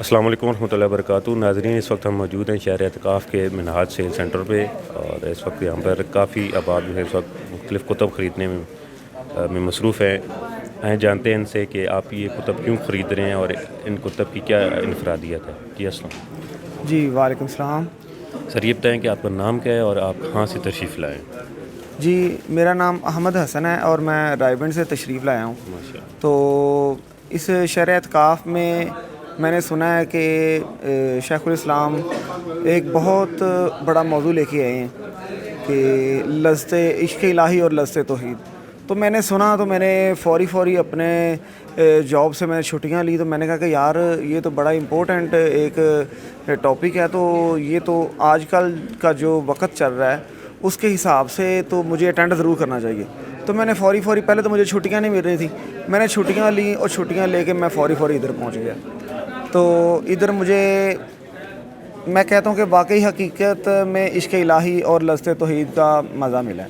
السلام علیکم ورحمۃ اللہ وبرکاتہ ناظرین، اس وقت ہم موجود ہیں شہر اعتکاف کے منہاج سیل سینٹر پہ، اور اس وقت یہاں پر کافی آباد جو ہے اس وقت مختلف کتب خریدنے میں مصروف ہیں جانتے ہیں ان سے کہ آپ یہ کتب کیوں خرید رہے ہیں اور ان کتب کی کیا انفرادیت ہے۔ جی السلام جی وعلیکم السلام۔ سر، یہ بتائیں کہ آپ کا نام کیا ہے اور آپ کہاں سے تشریف لائیں؟ جی میرا نام احمد حسن ہے اور میں رائے گنج سے تشریف لایا ہوں۔ ماشاء اللہ۔ تو اس شہر اعتکاف میں نے سنا ہے کہ شیخ الاسلام ایک بہت بڑا موضوع لے کے آئے ہیں کہ لذت عشق الہی اور لذت توحید۔ تو میں نے سنا تو میں نے فوری اپنے جاب سے میں نے چھٹیاں لی، تو میں نے کہا کہ یار یہ تو بڑا امپورٹنٹ ایک ٹاپک ہے، تو یہ تو آج کل کا جو وقت چل رہا ہے اس کے حساب سے تو مجھے اٹینڈ ضرور کرنا چاہیے۔ تو میں نے فوری پہلے تو مجھے چھٹیاں نہیں مل رہی تھیں، میں نے چھٹیاں لیں اور چھٹیاں لے کے میں فوری ادھر پہنچ گیا۔ تو ادھر میں کہتا ہوں کہ واقعی حقیقت میں عشق الہی اور لذت توحید کا مزہ ملا ہے۔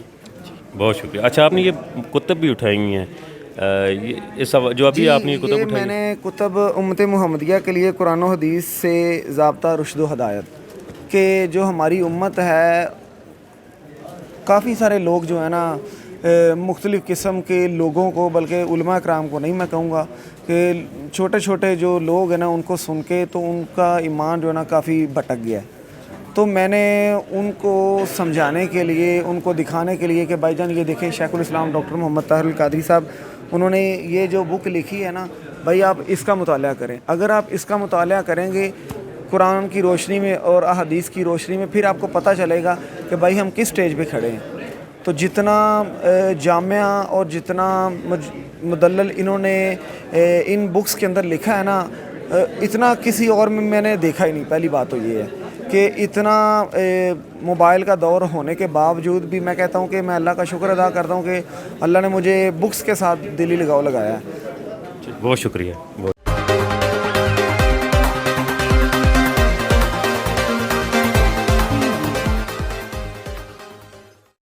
بہت شکریہ۔ اچھا، آپ نے یہ کتب بھی اٹھائی ہوئی ہیں، جو ابھی آپ نے یہ کتب یہ اٹھائی میں نے کتب امت محمدیہ کے لیے قرآن و حدیث سے ضابطہ رشد و ہدایت کہ جو ہماری امت ہے، کافی سارے لوگ جو ہیں نا مختلف قسم کے لوگوں کو، بلکہ علماء کرام کو نہیں میں کہوں گا، کہ چھوٹے جو لوگ ہیں نا ان کو سن کے تو ان کا ایمان جو ہے نا کافی بھٹک گیا ہے۔ تو میں نے ان کو سمجھانے کے لیے، ان کو دکھانے کے لیے کہ بھائی جان یہ دیکھیں، شیخ الاسلام ڈاکٹر محمد طاہر القادری صاحب انہوں نے یہ جو بک لکھی ہے نا، بھائی آپ اس کا مطالعہ کریں۔ اگر آپ اس کا مطالعہ کریں گے قرآن کی روشنی میں اور احادیث کی روشنی میں، پھر آپ کو پتہ چلے گا کہ بھائی ہم کس سٹیج پہ کھڑے ہیں۔ تو جتنا جامعہ اور جتنا مدلل انہوں نے ان بکس کے اندر لکھا ہے نا، اتنا کسی اور میں نے دیکھا ہی نہیں۔ پہلی بات تو یہ ہے کہ اتنا موبائل کا دور ہونے کے باوجود بھی میں کہتا ہوں کہ میں اللہ کا شکر ادا کرتا ہوں کہ اللہ نے مجھے بکس کے ساتھ دلی لگاؤ لگایا ہے۔ بہت شکریہ۔